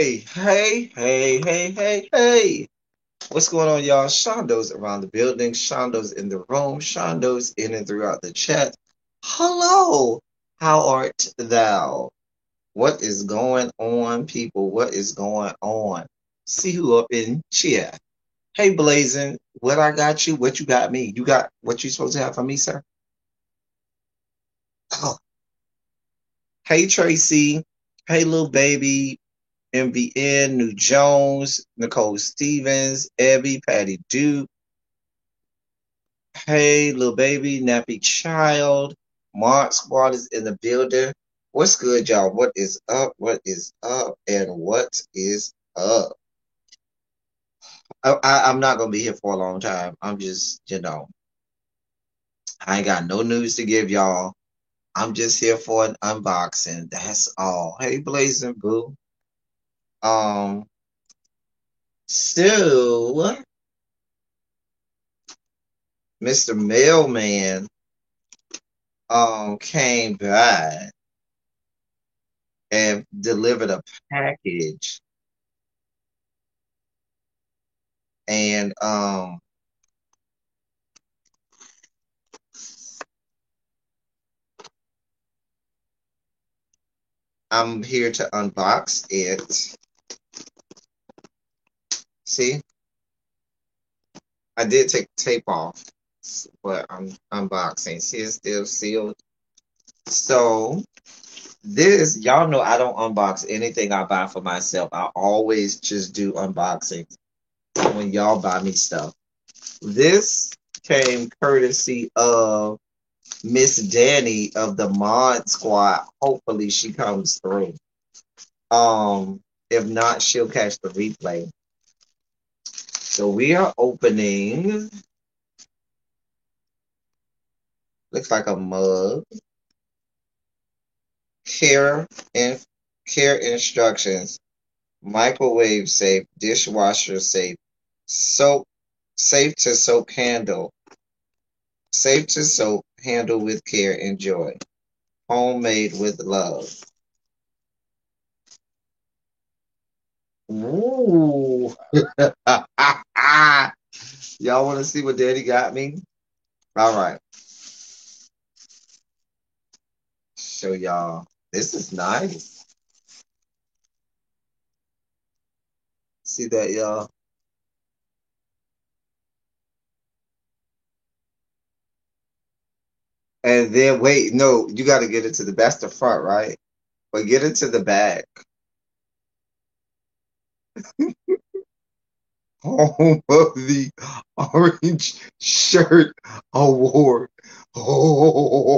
Hey. What's going on, y'all? Shondo's around the building. Shondo's in the room. Shondo's in and throughout the chat. Hello. How art thou? What is going on, people? What is going on? See who up in chat. Hey, Blazing. What I got you? What you got me? You got what you supposed to have for me, sir? Oh. Hey, Tracy. Hey, little baby. MBN, New Jones, Nicole Stevens, Ebby, Patty Duke, Hey, little baby, Nappy Child, Mark Squad is in the building. What's good, y'all? What is up? What is up? And what is up? I'm not gonna be here for a long time. I'm just, I ain't got no news to give y'all. I'm just here for an unboxing. That's all. Hey, Blazing Boo. Um, so Mr. Mailman came by and delivered a package, and I'm here to unbox it. See, I did take the tape off, but I'm unboxing. See, it's still sealed. So this, y'all know I don't unbox anything I buy for myself. I always just do unboxings when y'all buy me stuff. This came courtesy of Miss Danny of the Mod Squad. Hopefully she comes through. If not, she'll catch the replay. So we are opening, looks like a mug. Care and care instructions. Microwave safe, dishwasher safe, soap safe to soap handle. Safe to soap, handle with care, enjoy. Homemade with love. Ooh. Y'all want to see what Daddy got me? All right. Show y'all. This is nice. See that, y'all? And then wait, no, you got to get it to that's the front, right? But get it to the back. Home of the Orange Shirt Award. Oh.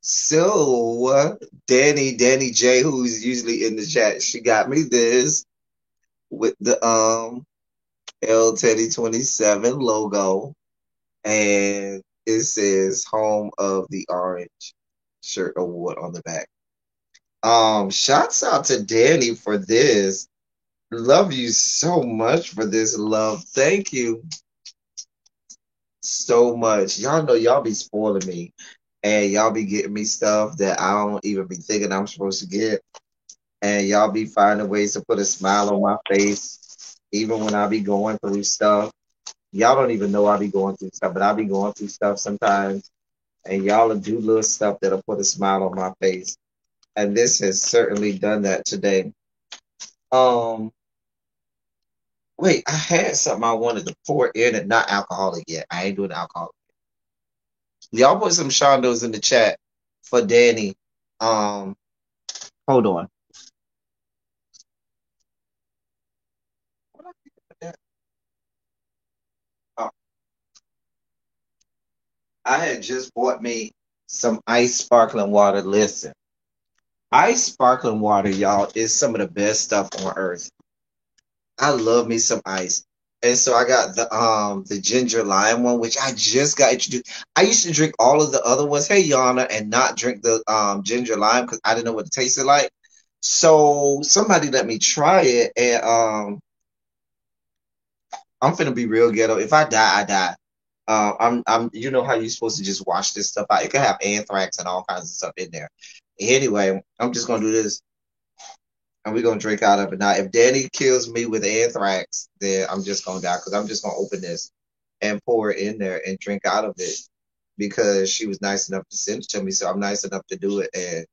So, Danny J, who's usually in the chat, she got me this with the L Teddy 27 logo, and it says Home of the Orange Shirt Award on the back. Shouts out to Danny for this. Love you so much for this, love. Thank you so much. Y'all know y'all be spoiling me, and y'all be getting me stuff that I don't even be thinking I'm supposed to get, and y'all be finding ways to put a smile on my face even when I be going through stuff. Y'all don't even know I be going through stuff, but I be going through stuff sometimes, and y'all will do little stuff that'll put a smile on my face, and this has certainly done that today. um Wait, I had something I wanted to pour in it, not alcoholic yet. I ain't doing alcohol. Y'all put some Shondos in the chat for Danny. Um, Hold on. Oh, I had just bought me some ice sparkling water. Listen, ice sparkling water, y'all, is some of the best stuff on earth. I love me some ice. And so I got the ginger lime one, which I just got introduced. I used to drink all of the other ones, hey Yana, and not drink the ginger lime because I didn't know what it tasted like. So somebody let me try it, and I'm finna be real ghetto. If I die, I die. You know how you're supposed to just wash this stuff out. It could have anthrax and all kinds of stuff in there. Anyway, I'm just gonna do this. and we're gonna drink out of it. Now, if Danny kills me with anthrax, then I'm just gonna die because I'm just gonna open this and pour it in there and drink out of it because she was nice enough to send it to me. So I'm nice enough to do it, and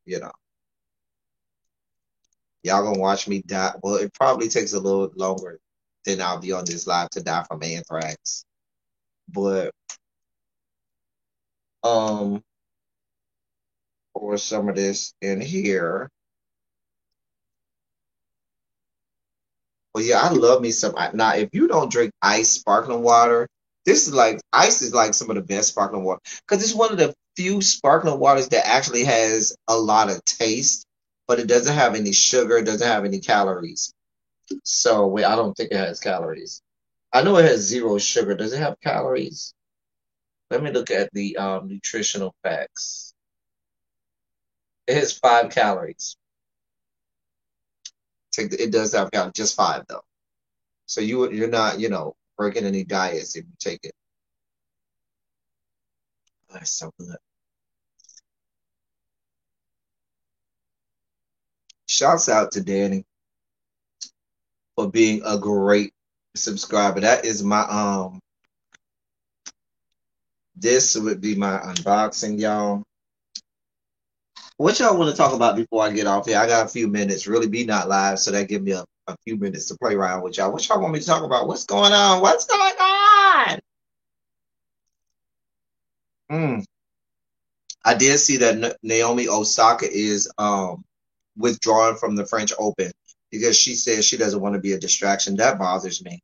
you know, y'all gonna watch me die. Well, it probably takes a little longer than I'll be on this live to die from anthrax, but um, pour some of this in here. Well, yeah, I love me some. Now, if you don't drink ice sparkling water, this is like ice is like some of the best sparkling water because it's one of the few sparkling waters that actually has a lot of taste, but it doesn't have any sugar, it doesn't have any calories. So, wait, I don't think it has calories. I know it has zero sugar. Does it have calories? Let me look at the nutritional facts. It has 5 calories. It does have calories, just five though. So you're not breaking any diets if you take it. That's so good. Shouts out to Danny for being a great subscriber. That is my this would be my unboxing, y'all. What y'all want to talk about before I get off here? I got a few minutes. Really be not live, so that give me a few minutes to play around with y'all. What y'all want me to talk about? What's going on? What's going on? Mm. I did see that Naomi Osaka is withdrawing from the French Open because she says she doesn't want to be a distraction. That bothers me.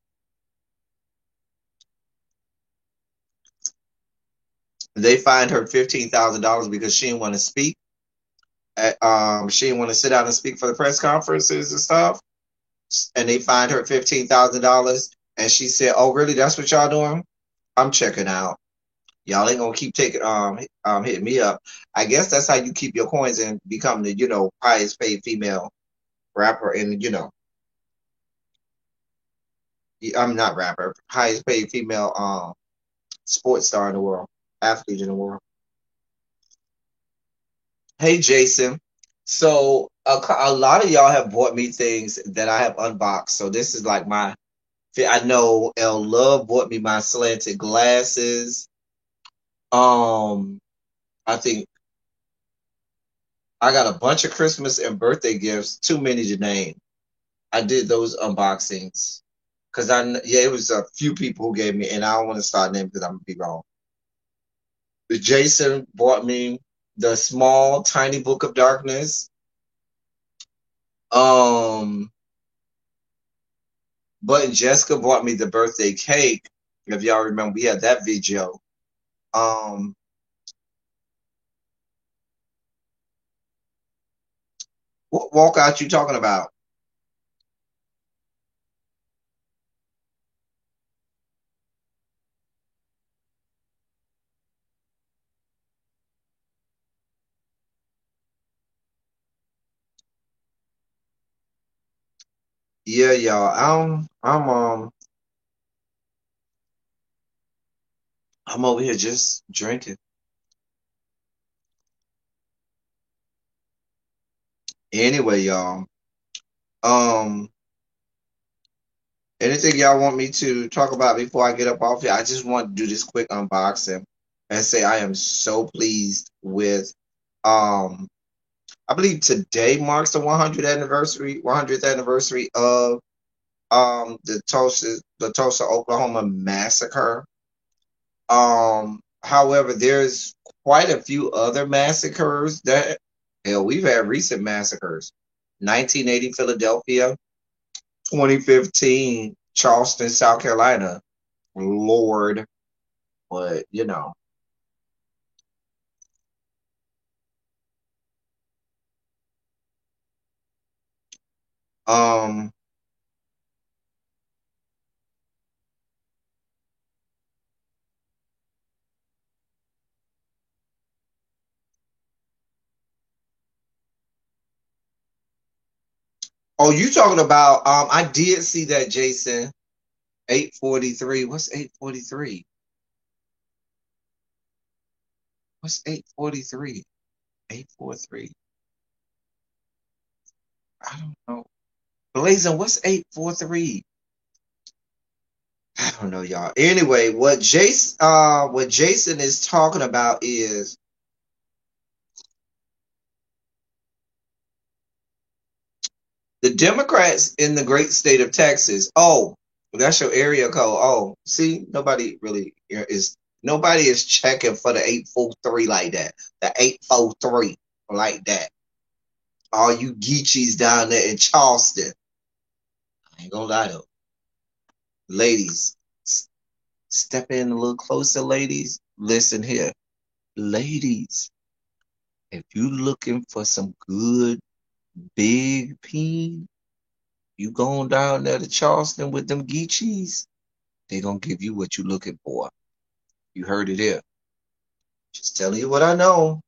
They fined her $15,000 because she didn't want to speak. She didn't want to sit down and speak for the press conferences and stuff. And they fined her $15,000. And she said, "Oh, really? That's what y'all doing? I'm checking out. Y'all ain't gonna keep taking hitting me up. I guess that's how you keep your coins and become the highest paid female rapper and I'm not rapper, highest paid female sports star in the world, athlete in the world." Hey, Jason. So a lot of y'all have bought me things that I have unboxed. So this is like I know L Love bought me my slanted glasses. I think I got a bunch of Christmas and birthday gifts, too many to name. I did those unboxings because yeah, it was a few people who gave me, and I don't want to start naming because I'm gonna be wrong. Jason bought me the small, tiny book of darkness. Um, But Jessica bought me the birthday cake. If y'all remember, we had that video. Um, what walkout you talking about? Yeah, y'all. I'm over here just drinking. Anyway, y'all. Um, Anything y'all want me to talk about before I get up off here? I just want to do this quick unboxing and say I am so pleased with um I believe today marks the 100th anniversary of the Tulsa, Oklahoma massacre. However, there's quite a few other massacres that hell we've had recent massacres. 1980 Philadelphia, 2015 Charleston, South Carolina. Lord, but Um, oh, you talking about I did see that, Jason. 843. What's 843? What's 843? 843. I don't know. Blazing, what's 843? I don't know, y'all. Anyway, what Jason is talking about is the Democrats in the great state of Texas. Oh, that's your area code. Oh, see, nobody is checking for the 843 like that. The 843 like that. All you Geechies down there in Charleston. I ain't gonna lie though. Ladies, step in a little closer, ladies. Listen here. Ladies, if you looking for some good big peen, you going down there to Charleston with them Geechies, they gonna give you what you looking for. You heard it here. Just telling you what I know.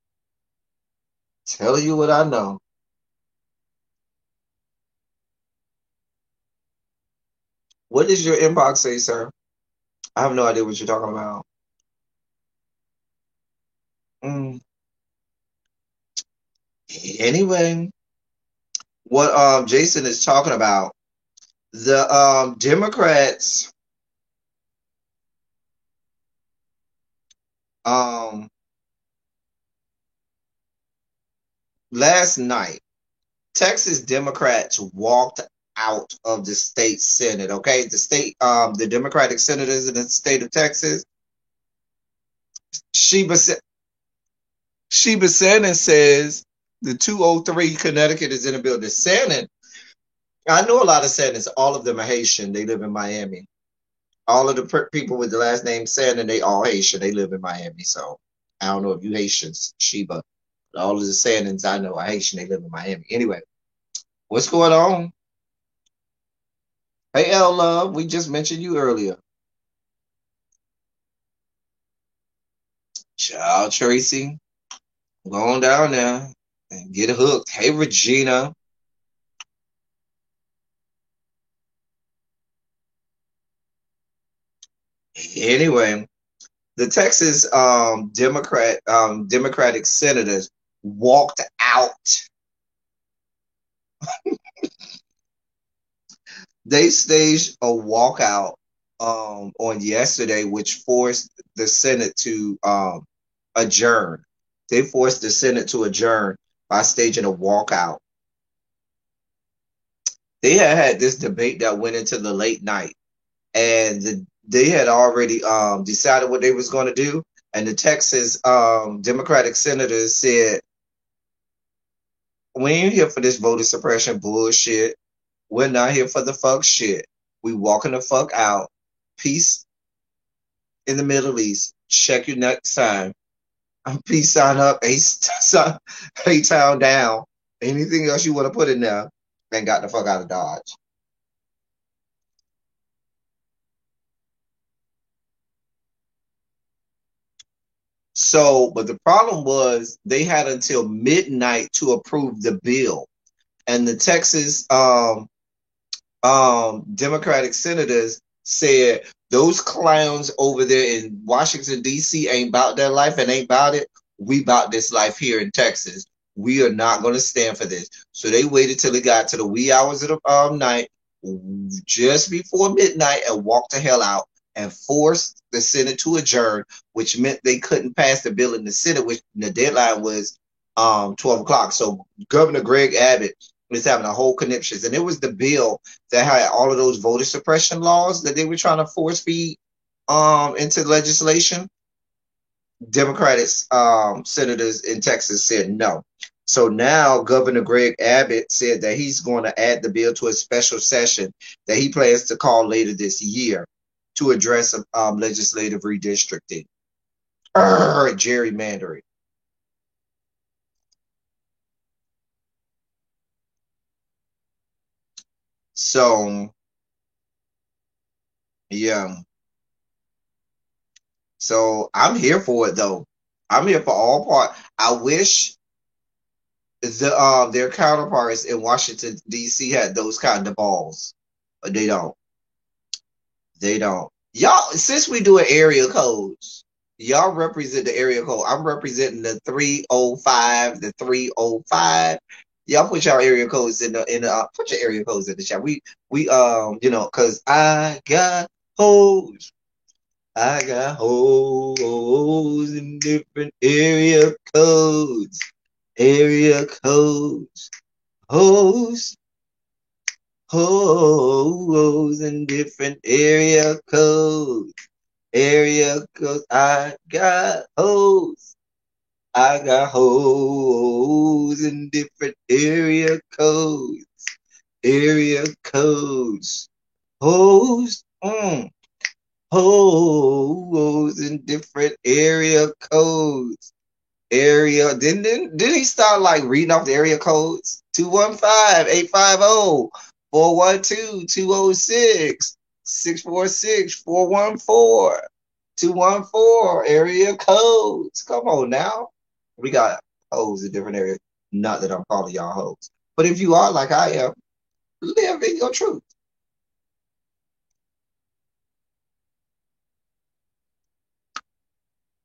Telling you what I know. What does your inbox say, sir? I have no idea what you're talking about. Mm. Anyway, what Jason is talking about, the Democrats um last night, Texas Democrats walked out of the state Senate. Okay, the Democratic senators in the state of Texas. Sheba Sheba Shannon says the 203 Connecticut is in the building. Shannon, I know a lot of Shannons. All of them are Haitian. They live in Miami. All of the people with the last name Shannon, they all Haitian. They live in Miami. So I don't know if you Haitians, Sheba. But all of the Shannons I know are Haitian. They live in Miami. Anyway, what's going on? Hey, L Love, we just mentioned you earlier. Child Tracy, go on down there and get hooked. Hey, Regina. Anyway, the Texas Democratic senators walked out. They staged a walkout on yesterday, which forced the Senate to adjourn. They forced the Senate to adjourn by staging a walkout. They had this debate that went into the late night, and they had already decided what they was going to do. And the Texas Democratic senators said, "We ain't here for this voter suppression bullshit. We're not here for the fuck shit. We walking the fuck out. Peace in the Middle East. Check your next time. Peace sign up. A town down. Anything else you want to put in there, and got the fuck out of Dodge." So, but the problem was they had until midnight to approve the bill, and the Texas Democratic senators said those clowns over there in Washington D.C. ain't about that life and ain't about it. We about this life here in Texas. We are not going to stand for this. So they waited till it got to the wee hours of the night, just before midnight, and walked the hell out and forced the Senate to adjourn, which meant they couldn't pass the bill in the Senate, which the deadline was 12 o'clock. So Governor Greg Abbott was having a whole conniptions, and it was the bill that had all of those voter suppression laws that they were trying to force feed into legislation. Democratic senators in Texas said no. So now Governor Greg Abbott said that he's going to add the bill to a special session that he plans to call later this year to address legislative redistricting, gerrymandering. So yeah, so I'm here for it though. I'm here for all part. I wish their counterparts in Washington D.C. had those kind of balls, but they don't. They don't. Y'all, since we do an area codes, y'all represent the area code. I'm representing the 305, the 305. Y'all put y'all area codes in the put your area codes in the chat. We cause I got hoes in different area codes. Area codes. Hoes. Hoes in different area codes. Area codes. I got hoes. I got hoes in different area codes. Area codes. Hoes. Hoes in different area codes. Area. Didn't he start like reading off the area codes? 215-850-412-206-646-414. 214 area codes. Come on now. We got hoes in different areas. Not that I'm calling y'all hoes. But if you are like I am, live in your truth.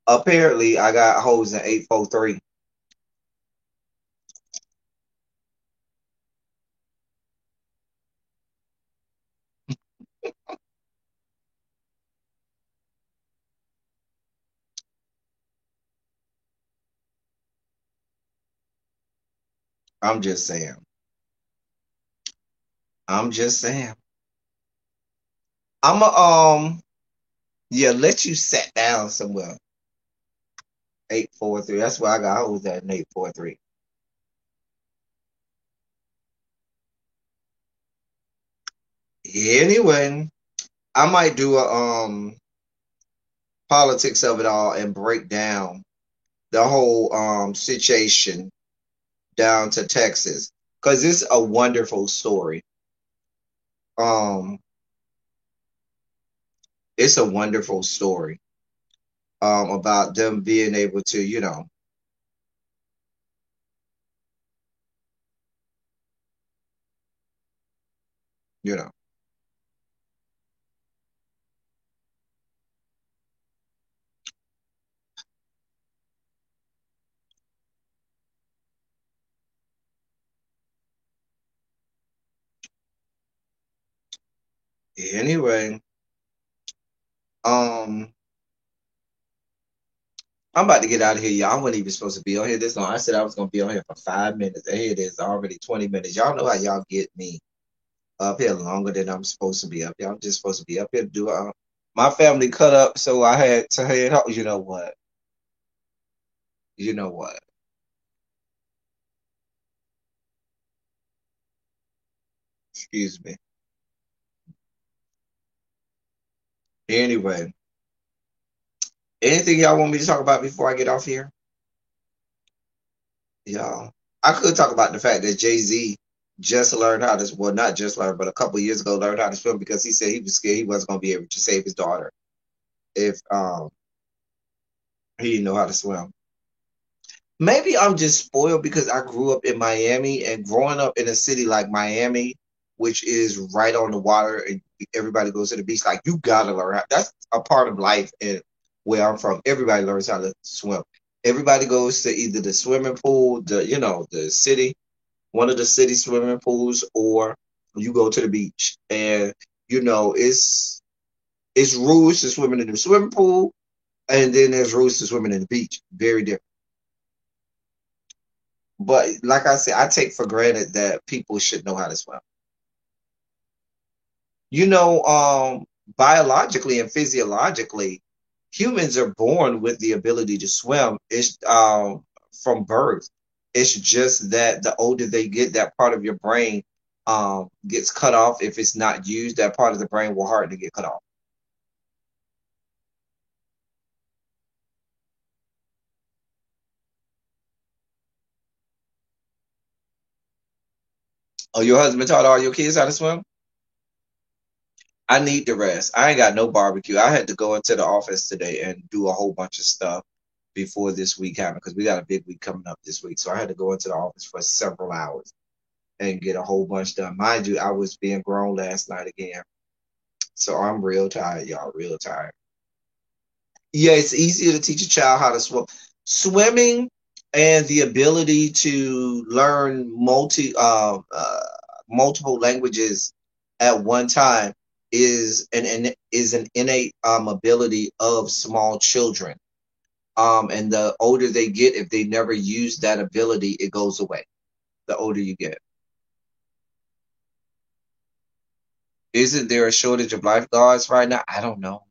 Apparently, I got hoes in 843. I'm just saying. I'm just saying. I'm a yeah, let you sit down somewhere. 843. That's why I got hoes at an 843. Anyway, I might do a politics of it all and break down the whole situation down to Texas because it's a wonderful story. Um, it's a wonderful story about them being able to, you know. Anyway, um, I'm about to get out of here, y'all. I wasn't even supposed to be on here this long. I said I was gonna be on here for 5 minutes. And here it is, already 20 minutes. Y'all know how y'all get me up here longer than I'm supposed to be up here. I'm just supposed to be up here to do my family cut up, so I had to head home. You know what? You know what? Excuse me. Anyway, anything y'all want me to talk about before I get off here? Y'all. I could talk about the fact that Jay-Z just learned how to, well, not just learned, but a couple of years ago learned how to swim because he said he was scared he wasn't going to be able to save his daughter if he didn't know how to swim. Maybe I'm just spoiled because I grew up in Miami and growing up in a city like Miami, which is right on the water and everybody goes to the beach. Like you gotta learn how. That's a part of life and where I'm from. Everybody learns how to swim. Everybody goes to either the swimming pool, the city, one of the city swimming pools, or you go to the beach. And it's rules to swimming in the swimming pool, and then there's rules to swimming in the beach. Very different. But like I said, I take for granted that people should know how to swim. You know, biologically and physiologically, humans are born with the ability to swim. It's from birth. It's just that the older they get, that part of your brain gets cut off. If it's not used, that part of the brain will harden to get cut off. Oh, your husband taught all your kids how to swim? I need the rest. I ain't got no barbecue. I had to go into the office today and do a whole bunch of stuff before this week happened because we got a big week coming up this week. So I had to go into the office for several hours and get a whole bunch done. Mind you, I was being grown last night again. So I'm real tired, y'all, real tired. Yeah, it's easier to teach a child how to swim. Swimming and the ability to learn multiple languages at one time is an innate ability of small children. And the older they get, if they never use that ability, it goes away. The older you get, isn't there a shortage of lifeguards right now? I don't know.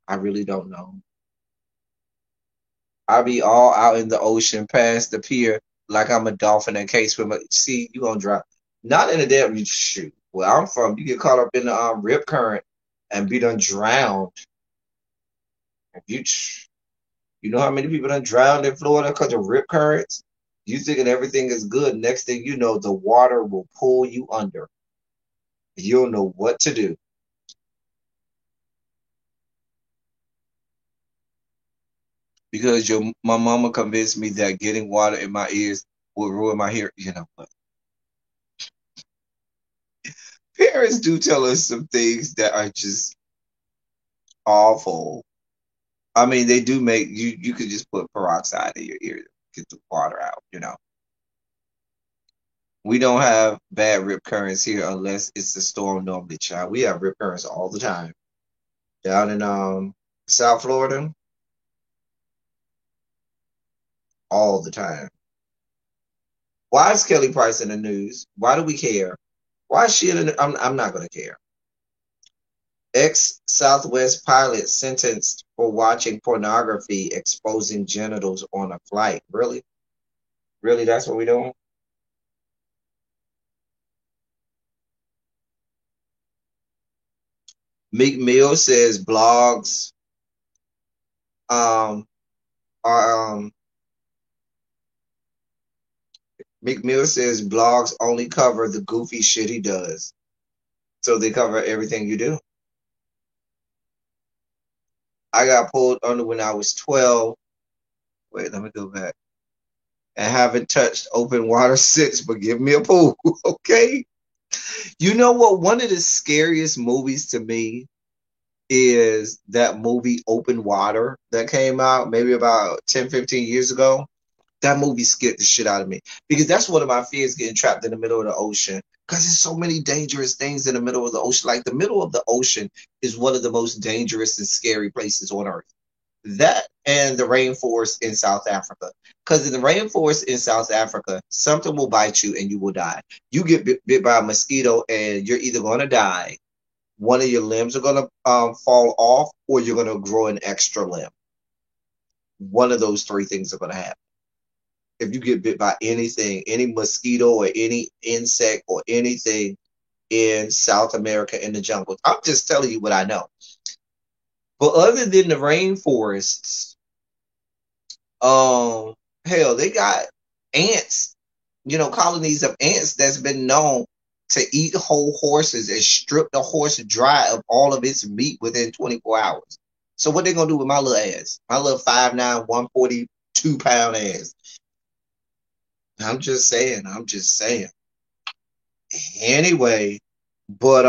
I really don't know. I be all out in the ocean past the pier like I'm a dolphin and case swimmer. See, you gonna drown. Not in a damn shoot. Where I'm from, you get caught up in the rip current and be done drowned. If you know how many people done drowned in Florida because of rip currents? You thinking everything is good. Next thing you know, the water will pull you under. You don't know what to do. Because my mama convinced me that getting water in my ears would ruin my hair. You know what? Parents do tell us some things that are just awful. I mean, they do make you could just put peroxide in your ear to get the water out, you know. We don't have bad rip currents here unless it's a storm normally, child. We have rip currents all the time. Down in South Florida, all the time. Why is Kelly Price in the news? Why do we care? Why is she in the, I'm not gonna care. Ex Southwest pilot sentenced for watching pornography exposing genitals on a flight. Really? Really, that's what we doing? Meek Mill says blogs um are Meek Mill says blogs only cover the goofy shit he does. So they cover everything you do. I got pulled under when I was 12. Wait, let me go back. And haven't touched open water since, but give me a pool, okay? You know what? One of the scariest movies to me is that movie Open Water that came out maybe about 10, 15 years ago. That movie scared the shit out of me because that's one of my fears, getting trapped in the middle of the ocean. Because there's so many dangerous things in the middle of the ocean. Like the middle of the ocean is one of the most dangerous and scary places on earth. That and the rainforest in South Africa. Because in the rainforest in South Africa, something will bite you and you will die. You get bit by a mosquito and you're either going to die, one of your limbs are going to fall off, or you're going to grow an extra limb. One of those three things are going to happen. If you get bit by anything, any mosquito or any insect or anything in South America in the jungle. I'm just telling you what I know. But other than the rainforests, um, hell, they got ants, colonies of ants that's been known to eat whole horses and strip the horse dry of all of its meat within 24 hours. So what they gonna do with my little ass? My little 5'9", 142-pound ass. I'm just saying. I'm just saying. Anyway, but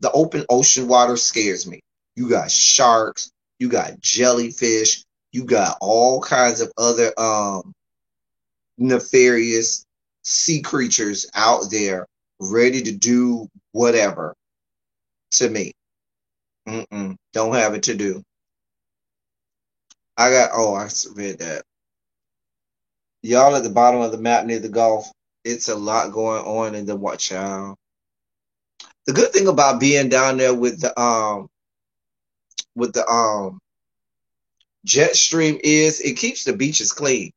the open ocean water scares me. You got sharks, you got jellyfish, you got all kinds of other nefarious sea creatures out there ready to do whatever to me. Don't have it to do. I read that. Y'all at the bottom of the map near the Gulf. It's a lot going on in the watch out. The good thing about being down there with the jet stream is it keeps the beaches clean.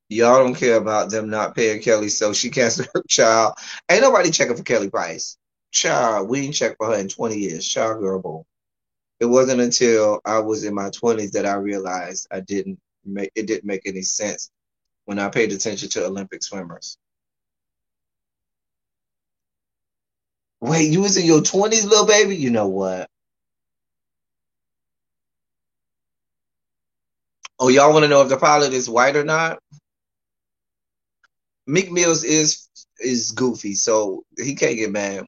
Y'all don't care about them not paying Kelly, so she canceled her child. Ain't nobody checking for Kelly Price. Child, we ain't checked for her in 20 years. Child, girl, boy. It wasn't until I was in my 20s that I realized it didn't make any sense when I paid attention to Olympic swimmers. Wait, you was in your 20s, little baby? You know what? Oh, y'all want to know if the pilot is white or not? Meek Mills is goofy, so he can't get mad.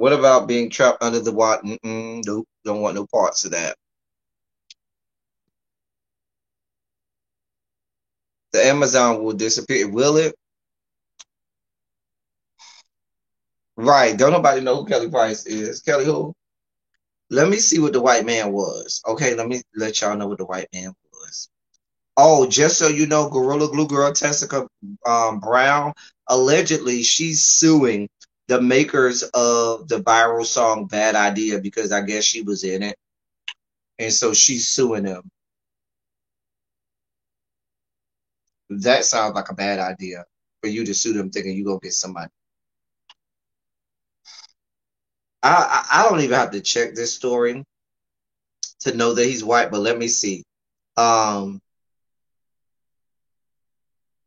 What about being trapped under the water? Nope, don't want no parts of that. The Amazon will disappear. Will it? Right. Don't nobody know who Kelly Price is. Kelly who? Let me see what the white man was. Okay, let me let y'all know what the white man was. Oh, just so you know, Gorilla Glue girl Tessica Brown, allegedly she's suing the makers of the viral song Bad Idea because I guess she was in it. And so she's suing them. That sounds like a bad idea for you to sue them thinking you gonna get somebody. I don't even have to check this story to know that he's white, but let me see. Um,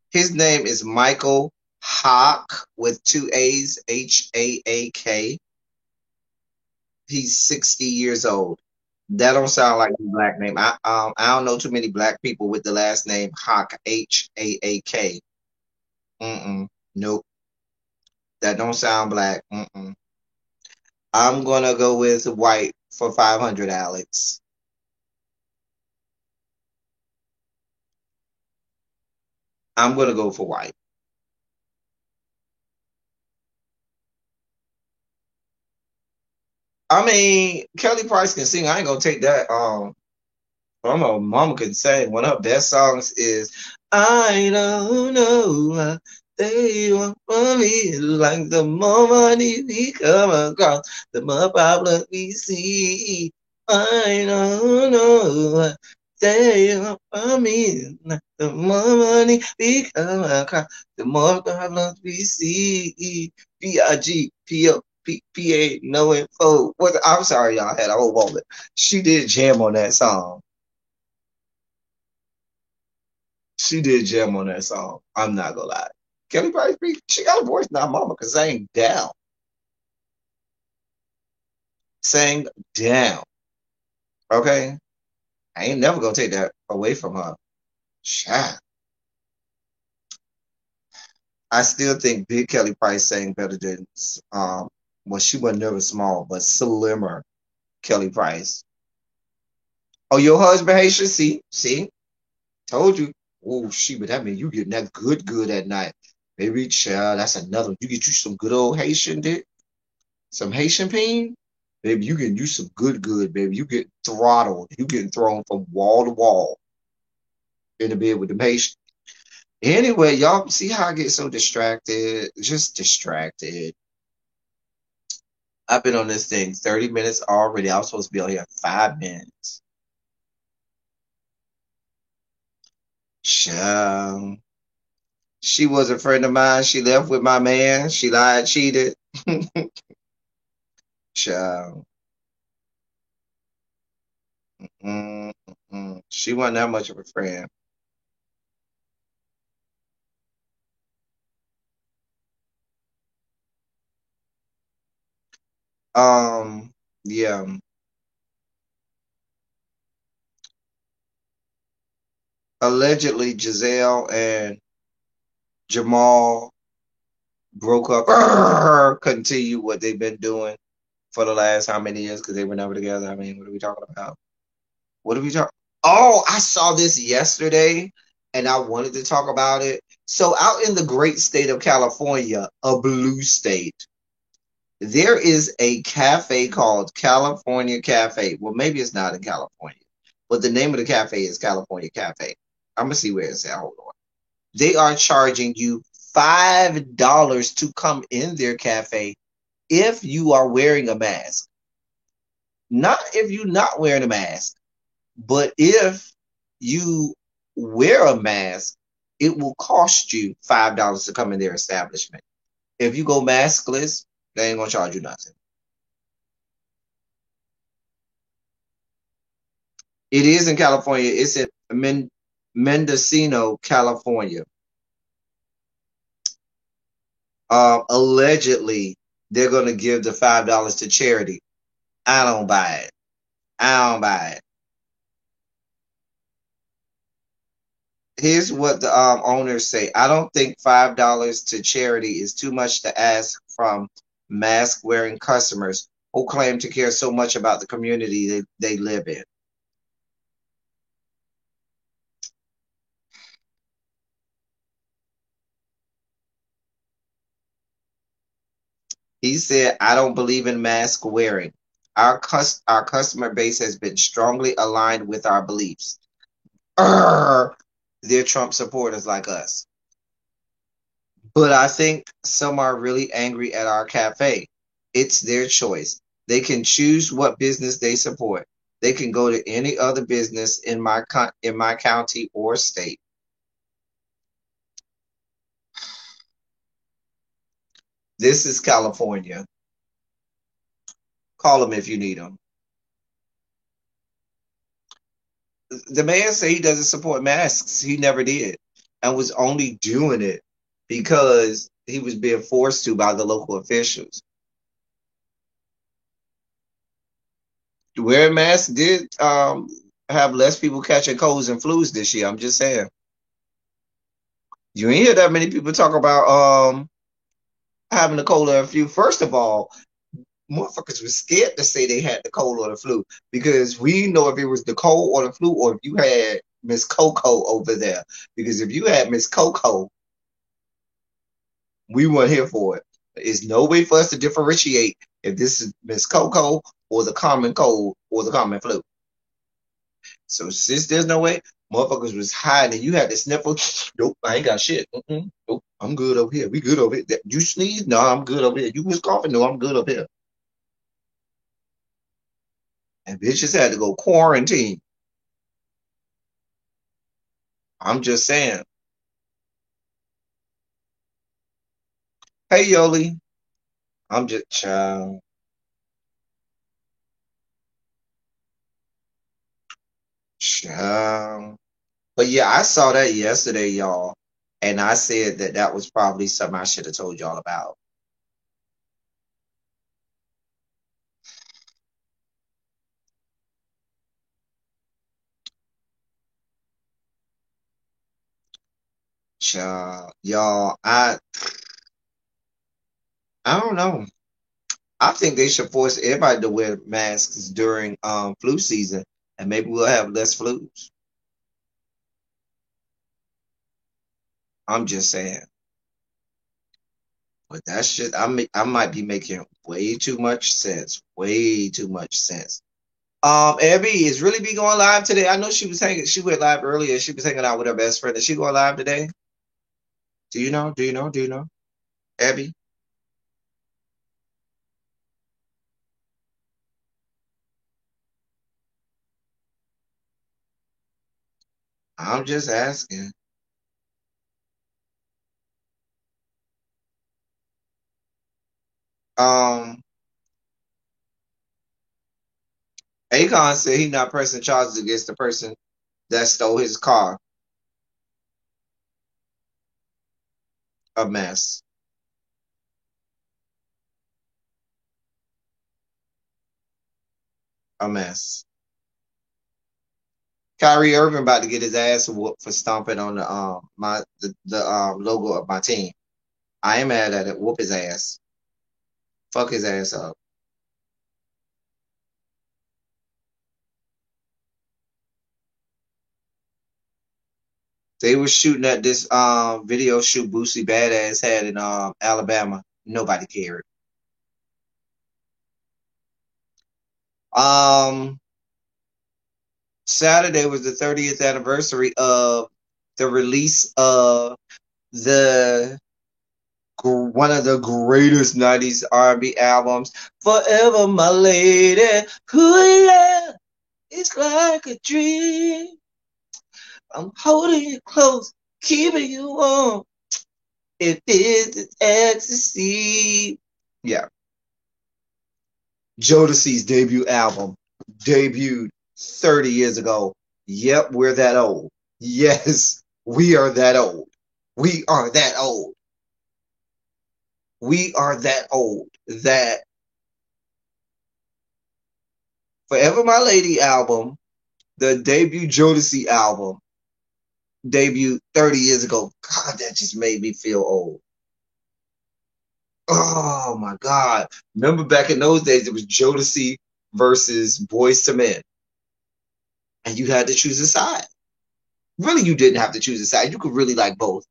his name is Michael Hawk with two A's, Haak. He's 60 years old. That don't sound like a black name. I don't know too many black people with the last name Hawk, Haak. Nope, that don't sound black. I'm gonna go with white for 500, Alex. I'm gonna go for white. I mean, Kelly Price can sing. I ain't gonna take that. Mama can sing. One of her best songs is "I Don't Know What They Want From Me." Like the more money we come across, the more problems we see. I don't know what they want from me. Like the more money we come across, the more problems we see. Bigpoppa, no info. What? I'm sorry, y'all had a whole moment. She did jam on that song. She did jam on that song. I'm not gonna lie. Kelly Price, she got a voice now. Mama can sing down. Sing down. Okay? I ain't never gonna take that away from her. Child. I still think Big Kelly Price sang better than well, she wasn't never small, but slimmer Kelly Price. Oh, your husband Haitian? See, told you. Oh, she, but that mean you getting that good at night. Baby child, that's another one. You get you some good old Haitian dick. Some Haitian peen, baby, you getting you some good, baby. You get throttled. You getting thrown from wall to wall in the bed with the Haitian. Anyway, y'all see how I get so distracted? Just distracted. I've been on this thing 30 minutes already. I was supposed to be on here 5 minutes. Child. She was a friend of mine. She left with my man. She lied, cheated. Child. She wasn't that much of a friend. Yeah. Allegedly, Giselle and Jamal broke up, continue what they've been doing for the last how many years because they were never together. I mean, what are we talking about? What are we talking? Oh, I saw this yesterday and I wanted to talk about it. So, out in the great state of California, a blue state, there is a cafe called California Cafe. Well, maybe it's not in California, but the name of the cafe is California Cafe. I'm gonna see where it's at. Hold on. They are charging you $5 to come in their cafe if you are wearing a mask. Not if you're not wearing a mask, but if you wear a mask, it will cost you $5 to come in their establishment. If you go maskless, they ain't gonna charge you nothing. It is in California. It's in Mendocino, California. Allegedly, they're gonna give the $5 to charity. I don't buy it. I don't buy it. Here's what the owners say. I don't think $5 to charity is too much to ask from mask wearing customers who claim to care so much about the community they live in. He said, I don't believe in mask wearing. Our customer base has been strongly aligned with our beliefs. They're Trump supporters like us. But I think some are really angry at our cafe. It's their choice. They can choose what business they support. They can go to any other business in my county or state. This is California. Call them if you need them. The man said he doesn't support masks. He never did, and was only doing it because he was being forced to by the local officials. Wearing masks did have less people catching colds and flus this year. I'm just saying. You ain't hear that many people talk about having the cold or the flu. First of all, motherfuckers was scared to say they had the cold or the flu because we know if it was the cold or the flu or if you had Miss Coco over there. Because if you had Miss Coco, we weren't here for it. There's no way for us to differentiate if this is Miss Coco or the common cold or the common flu. So since there's no way, motherfuckers was hiding. You had to sniffle. Nope, I ain't got shit. Nope, I'm good over here. We good over here. You sneeze? No, I'm good over here. You was coughing? No, I'm good over here. And bitches had to go quarantine. I'm just saying. Hey, Yoli. I'm just child. Child. But yeah, I saw that yesterday, y'all. And I said that that was probably something I should have told y'all about. Child. Y'all, I don't know. I think they should force everybody to wear masks during flu season, and maybe we'll have less flus. I'm just saying, but that's just I might be making way too much sense, way too much sense. Abby is really be going live today. I know she was hanging. She went live earlier. She was hanging out with her best friend. Is she going live today? Do you know? Do you know? Do you know? Abby, I'm just asking. Um, Akon said he not pressing charges against the person that stole his car. A mess. A mess. Kyrie Irving about to get his ass whooped for stomping on the logo of my team. I ain't mad at it. Whoop his ass. Fuck his ass up. They were shooting at this video shoot Boosie Badass had in Alabama. Nobody cared. Um Saturday was the 30th anniversary of the release of the one of the greatest 90s R&B albums, Forever My Lady. Ooh, yeah, it's like a dream. I'm holding you close, keeping you warm. It is ecstasy. Yeah. Jodeci's debut album debuted 30 years ago. Yep, we're that old. Yes, we are that old. We are that old. We are that old that Forever My Lady album, the debut Jodeci album, debuted 30 years ago. God, that just made me feel old. Oh my God. Remember back in those days, it was Jodeci versus Boyz II Men. And you had to choose a side. Really, you didn't have to choose a side. You could really like both.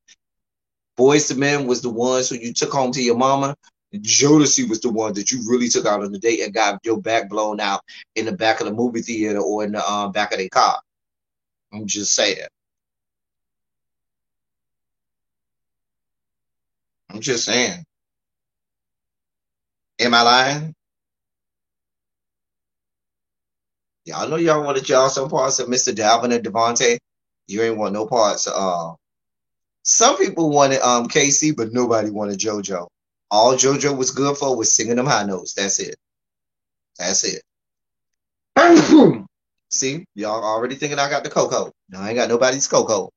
Boyz II Men was the ones who you took home to your mama. Jodeci was the one that you really took out on the date and got your back blown out in the back of the movie theater or in the back of their car. I'm just saying. I'm just saying. Am I lying? Y'all know y'all wanted y'all some parts of Mr. Dalvin and Devontae. You ain't want no parts. Some people wanted KC, but nobody wanted JoJo. All JoJo was good for was singing them high notes. That's it. That's it. See, y'all already thinking I got the cocoa. No, I ain't got nobody's cocoa.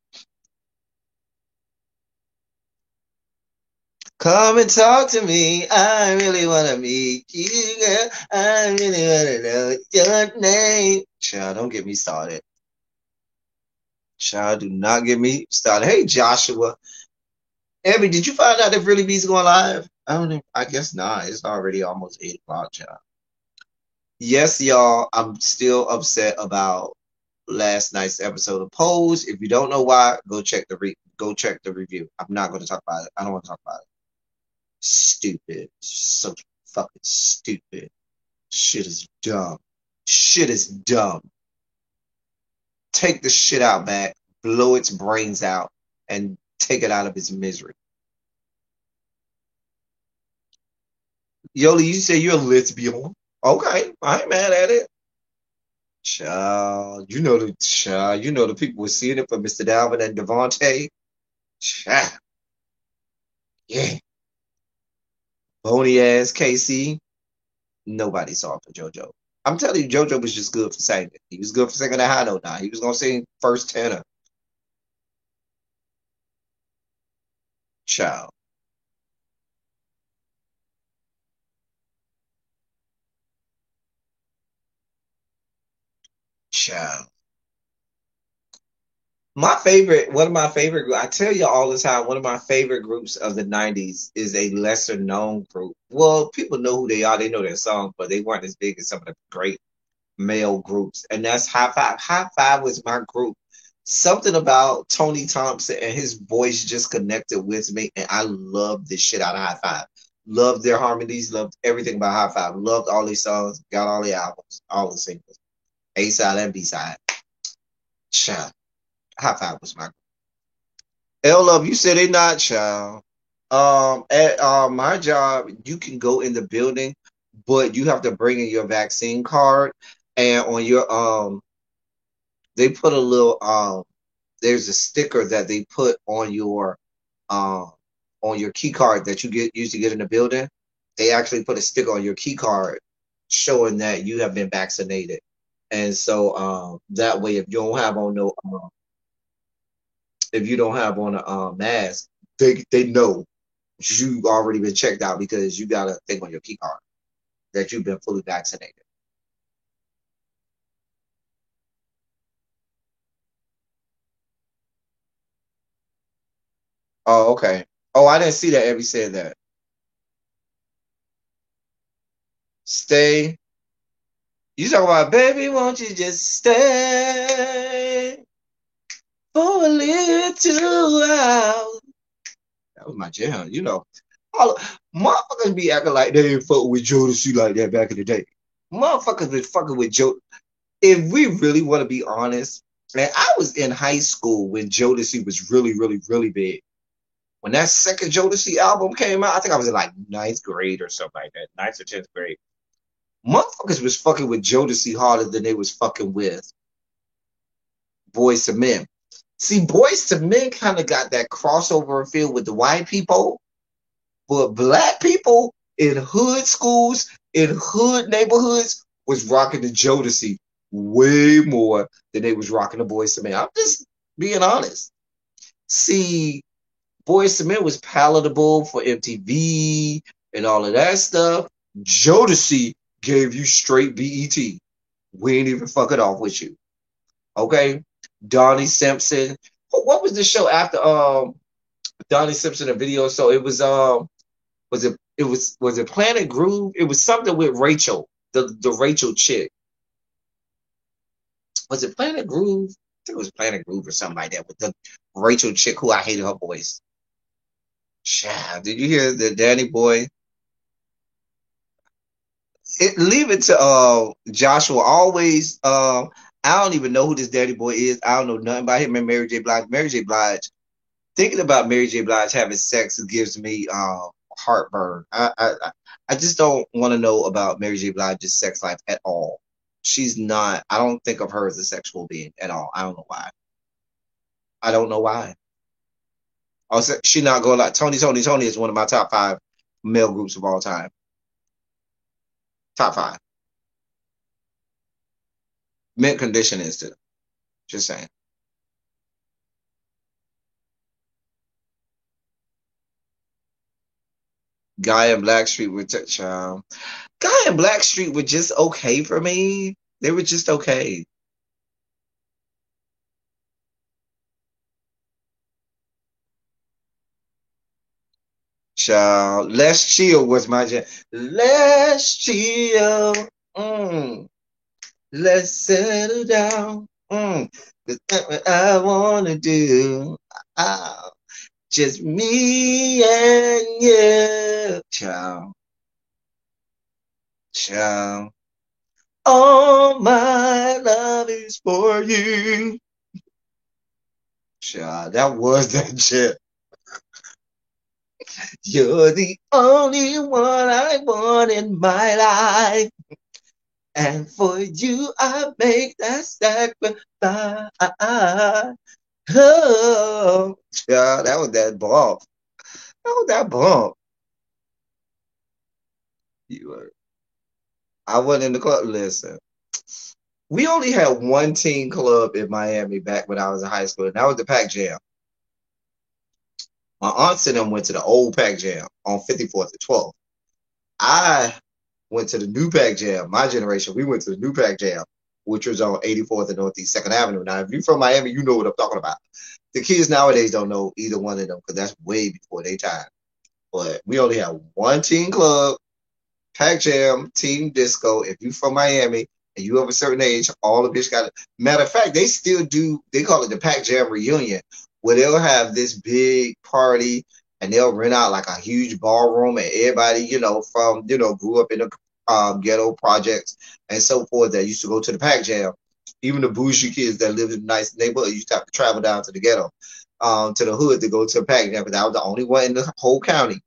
Come and talk to me. I really wanna meet you, girl. I really wanna know your name. Child, don't get me started. Child, do not get me started. Hey, Joshua. Abby, did you find out if Really Be's going live? I don't know. I guess not. It's already almost 8 o'clock, child. Yes, y'all. I'm still upset about last night's episode of Pose. If you don't know why, go check the review. I'm not going to talk about it. I don't want to talk about it. Stupid. So fucking stupid. Shit is dumb. Shit is dumb. Take the shit out back, blow its brains out, and take it out of its misery. Yoli, you say you're a lesbian. Okay, I ain't mad at it. Child, you know the people were seeing it for Mr. Dalvin and Devontae. Child, yeah. Bony ass KC. Nobody saw it for JoJo. I'm telling you, JoJo was just good for singing. He was good for singing that high note now. He was gonna sing first tenor. Child. Child. One of my favorite, I tell you all the time, one of my favorite groups of the 90s is a lesser known group. Well, people know who they are, they know their songs, but they weren't as big as some of the great male groups. And that's High Five. High Five was my group. Something about Tony Thompson and his voice just connected with me, and I loved this shit out of High Five. Loved their harmonies, loved everything about High Five, loved all these songs, got all the albums, all the singles, A side and B side. Child. High Five was my L Love, you said they not, child. At my job, you can go in the building, but you have to bring in your vaccine card, and on your they put a little there's a sticker that they put um on your key card that you get used to get in the building. They actually put a sticker on your key card showing that you have been vaccinated. And so that way if you don't have on a mask, they know you already been checked out because you got a thing on your key card that you've been fully vaccinated. Oh, okay. Oh, I didn't see that Abby said that. Stay. You talking about baby, won't you just stay for a little while? That was my jam, you know. All, motherfuckers be acting like they ain't fucking with Jodeci like that back in the day. Motherfuckers been fucking with Joe. If we really want to be honest, man, I was in high school when Jodeci was really, really, really big. When that second Jodeci album came out, I think I was in like ninth grade or something like that, ninth or 10th grade. Motherfuckers was fucking with Jodeci harder than they was fucking with Boys to Men. See, Boys to Men kind of got that crossover feel with the white people, but black people in hood schools, in hood neighborhoods, was rocking the Jodeci way more than they was rocking the Boys to Men. I'm just being honest. See, Boys to Men was palatable for MTV and all of that stuff. Jodeci gave you straight BET. We ain't even fucking off with you. Okay? Donnie Simpson. What was the show after Donnie Simpson a video? So it was it It was it Planet Groove? It was something with Rachel, the Rachel chick. Was it Planet Groove? I think it was Planet Groove or something like that with the Rachel chick who I hated her voice. Child, did you hear the Danny Boy? Leave it to Joshua. Always I don't even know who this Danny Boy is. I don't know nothing about him and Mary J. Blige. Mary J. Blige. Thinking about Mary J. Blige having sex gives me heartburn. I just don't want to know about Mary J. Blige's sex life at all. She's not. I don't think of her as a sexual being at all. I don't know why. I don't know why. Also, she not going like Tony is one of my top five male groups of all time. Top five. Mint condition is too. Just saying. Guy and Blackstreet were child. Guy and Blackstreet were just okay for me. They were just okay. Child, Let's Chill was my jam. Let's chill. Mm. Let's settle down. Mm. 'Cause that's what I wanna do. Ah, just me and you. Child, child. All my love is for you. Child, that was that shit. You're the only one I want in my life. And for you, I make that sacrifice. Oh, yeah, that was that bump. That was that bump. You were, I went in the club. Listen, we only had one teen club in Miami back when I was in high school, and that was the Pac Jam. My aunts and them went to the old Pac Jam on 54th and 12th. I went to the new Pac Jam. My generation, we went to the new Pac Jam, which was on 84th and Northeast 2nd Avenue. Now, if you're from Miami, you know what I'm talking about. The kids nowadays don't know either one of them because that's way before their time. But we only have one teen club, Pac Jam, Team Disco. If you from Miami and you of a certain age, all the bitch got it. Matter of fact, they still do, they call it the Pac Jam reunion, where they'll have this big party and they'll rent out like a huge ballroom and everybody, from, grew up in the ghetto projects and so forth that used to go to the Pac Jam. Even the bougie kids that lived in a nice neighborhood used to have to travel down to the ghetto, to the hood to go to a Pac Jam, but that was the only one in the whole county.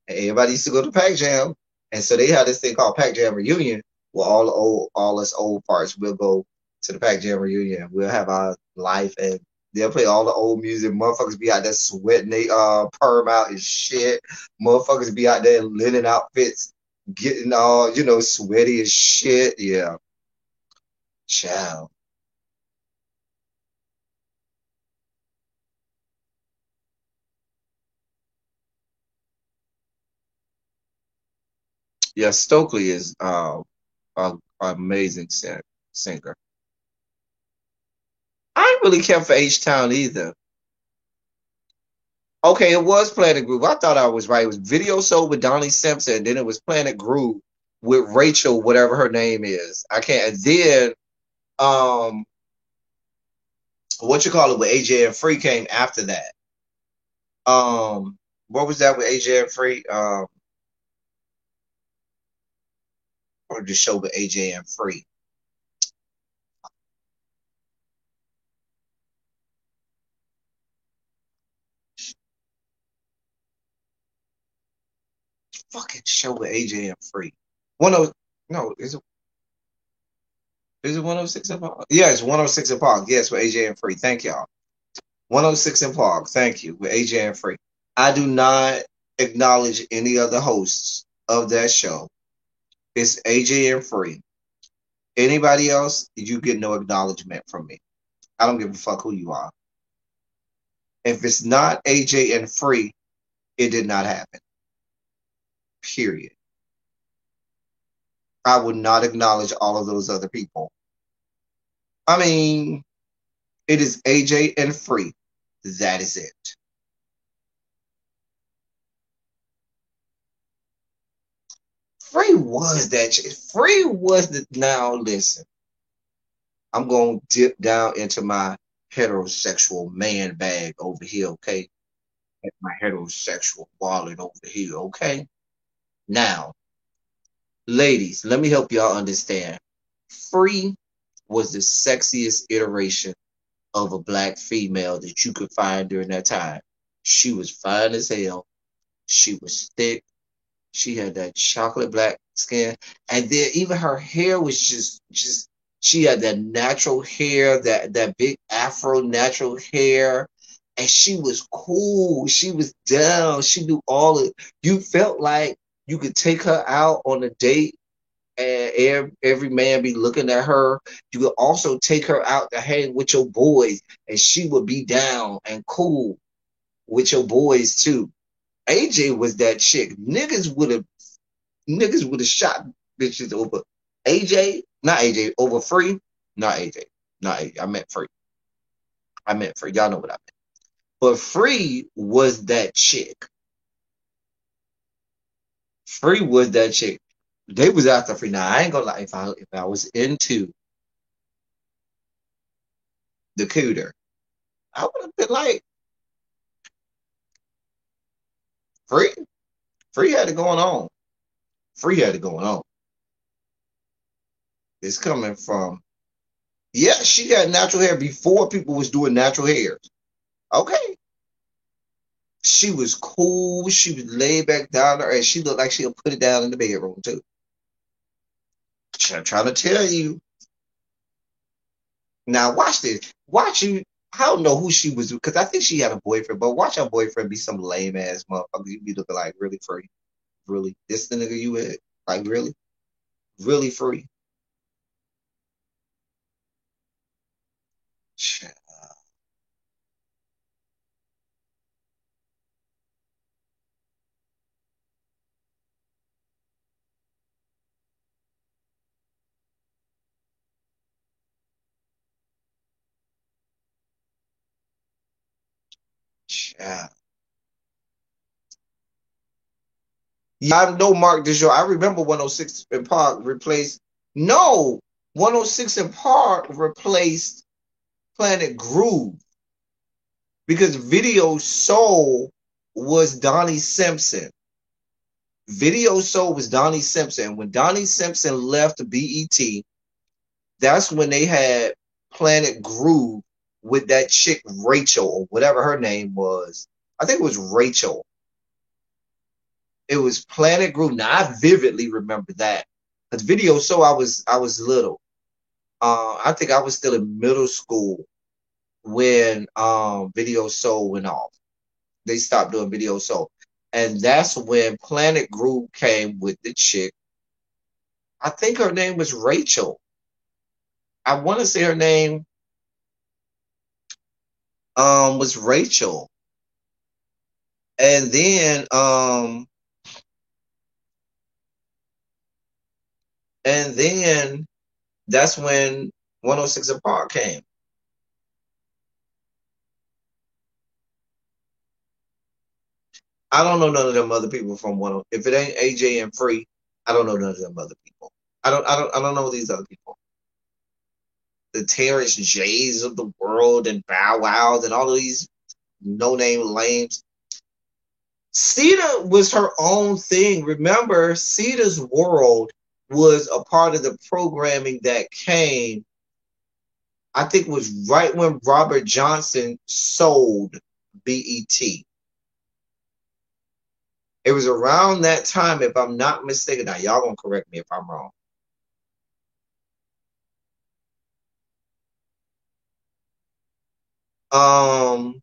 And everybody used to go to Pac Jam, and so they had this thing called Pac Jam Reunion, where all us old parts will go to the Pac Jam Reunion. We'll have our life, and they'll play all the old music. Motherfuckers be out there sweating they perm out and shit. Motherfuckers be out there in linen outfits, getting all sweaty as shit. Yeah, child. Yeah, Stokely is a amazing singer. I didn't really care for H Town either. Okay, it was Planet Groove. I thought I was right. It was Video Soul with Donnie Simpson. Then it was Planet Groove with Rachel, whatever her name is. I can't. And then, um, what you call it with AJ and Free came after that. What was that with AJ and Free? Or the show with AJ and Free. Fucking show with AJ and Free. One of no, is it 106 in Park? Yeah, it's 106 in Park. Yes, with AJ and Free. Thank y'all. 106 in Park. Thank you with AJ and Free. I do not acknowledge any other hosts of that show. It's AJ and Free. Anybody else, you get no acknowledgement from me. I don't give a fuck who you are. If it's not AJ and Free, it did not happen. Period. I would not acknowledge all of those other people. I mean, it is AJ and Free. That is it. Free was that chick. Free was the now listen. I'm gonna dip down into my heterosexual man bag over here, okay? My heterosexual wallet over here, okay? Now, ladies, let me help y'all understand. Free was the sexiest iteration of a black female that you could find during that time. She was fine as hell. She was thick. She had that chocolate black skin, and then even her hair was just she had that natural hair, that big afro natural hair, and she was cool. She was down. She knew all of. You felt like you could take her out on a date, and every man be looking at her. You could also take her out to hang with your boys, and she would be down and cool with your boys too. AJ was that chick. Niggas would have shot bitches over AJ, not AJ, over Free, not AJ, not AJ. I meant Free. I meant Free. Y'all know what I meant. But Free was that chick. Free was that chick. They was after Free. Now I ain't gonna lie. If I was into the cooter, I would have been like Free. Free had it going on. Free had it going on. It's coming from yeah. She had natural hair before people was doing natural hair. Okay, she was cool. She was laid back down there, and she looked like she'll put it down in the bedroom too. I'm trying to tell you. Now watch this. Watch you. I don't know who she was because I think she had a boyfriend, but watch her boyfriend be some lame ass motherfucker. You be looking like really free, really. This the nigga you with? Like really, really free. Yeah. Yeah, I know Mark DeJour. I remember 106 in Park replaced. No, 106 in Park replaced Planet Groove because Video Soul was Donnie Simpson. Video Soul was Donnie Simpson. When Donnie Simpson left BET, that's when they had Planet Groove with that chick Rachel or whatever her name was. I think it was Rachel. It was Planet Groove. Now I vividly remember that. Because Video Soul, I was little. I think I was still in middle school when Video Soul went off. They stopped doing Video Soul. And that's when Planet Groove came with the chick. I think her name was Rachel. I want to say her name was Rachel. And then that's when 106 and Park came. I don't know none of them other people from one. If it ain't AJ and Free, I don't know none of them other people. I don't know these other people. The Terrence Jays of the world and Bow Wows and all of these no name lames. Cedar was her own thing. Remember, Cedar's World was a part of the programming that came. I think it was right when Robert Johnson sold BET. It was around that time, if I'm not mistaken. Now, y'all gonna correct me if I'm wrong. Um,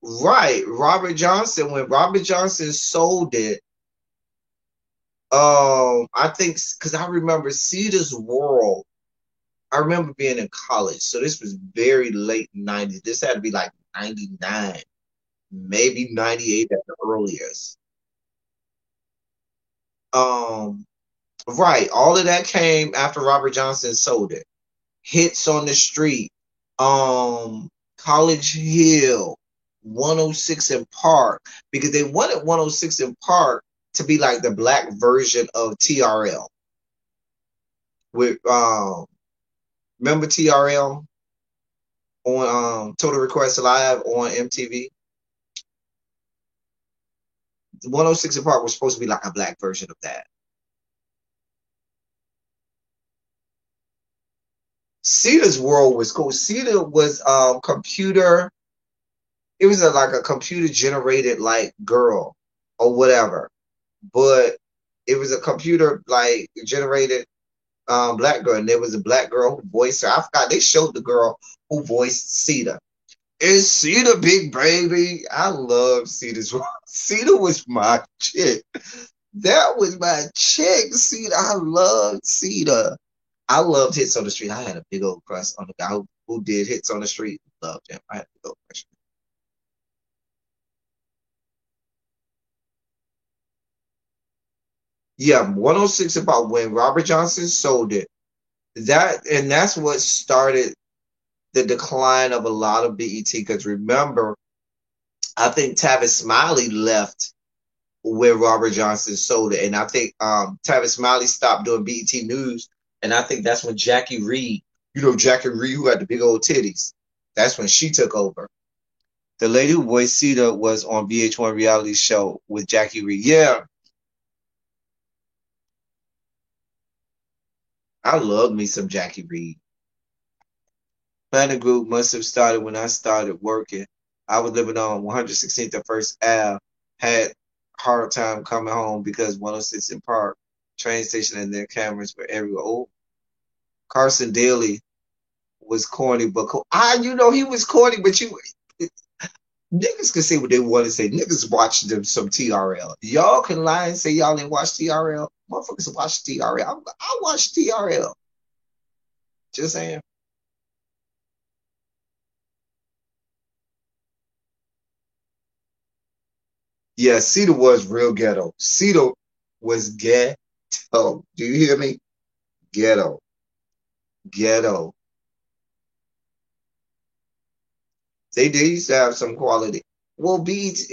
right, Robert Johnson. When Robert Johnson sold it, I think because I remember Cedar's World. I remember being in college, so this was very late '90s. This had to be like '99, maybe '98 at the earliest. Um, right, all of that came after Robert Johnson sold it. Hits on the Street, College Hill. 106 in Park because they wanted 106 in Park to be like the black version of TRL. With remember TRL on Total Request Live on MTV? 106 in Park was supposed to be like a black version of that. Cedar's world was cool. Cedar was computer. It was like a computer generated like girl or whatever, but it was a computer like generated black girl, and there was a black girl who voiced her. I forgot they showed the girl who voiced Cedar. Is Cedar big baby? I love Cedar's world. Cedar was my chick. That was my chick, Cedar. I loved Cedar. I loved Hits on the Street. I had a big old crush on the guy who did Hits on the Street. Loved him. I had a big old crush. Yeah, 106 about when Robert Johnson sold it. That's what started the decline of a lot of BET. Because remember, I think Tavis Smiley left when Robert Johnson sold it, and I think Tavis Smiley stopped doing BET News, and I think that's when Jackie Reed, Jackie Reed who had the big old titties, that's when she took over. The lady who voiced Cedar was on VH1 reality show with Jackie Reed. Yeah, I love me some Jackie Reed. Planet Group must have started when I started working. I was living on 116th and First Ave. Had hard time coming home because 106 in Park train station and their cameras were everywhere. Oh, Carson Daly was corny, but he was corny, but niggas can say what they want to say. Niggas watch them some TRL. Y'all can lie and say y'all didn't watch TRL. Motherfuckers watch TRL. I watch TRL. Just saying. Yeah, Cedar was real ghetto. Cedar was ghetto. Do you hear me? Ghetto. Ghetto. They did used to have some quality. Well, beats.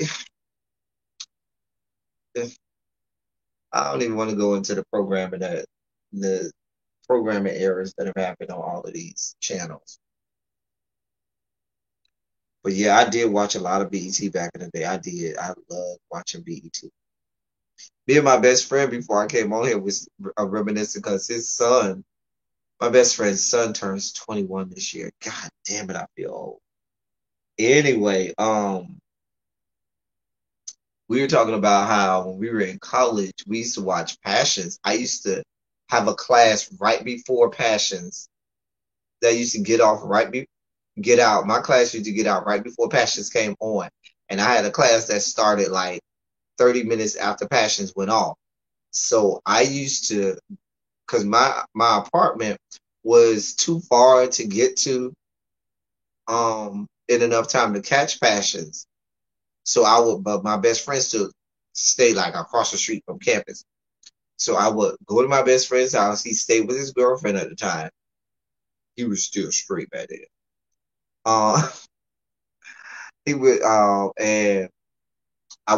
I don't even want to go into the programming errors that have happened on all of these channels. But yeah, I did watch a lot of BET back in the day. I did. I loved watching BET. Me and my best friend before I came on here was reminiscing because my best friend's son turns 21 this year. God damn it, I feel old. Anyway, we were talking about how when we were in college, we used to watch Passions. I used to have a class right before Passions that used to get out. My class used to get out right before Passions came on, and I had a class that started like 30 minutes after Passions went off. So I used to, because my apartment was too far to get to in enough time to catch Passions. So but my best friend still stayed like across the street from campus. So I would go to my best friend's house. He stayed with his girlfriend at the time. He was still straight back then. Uh, he would, and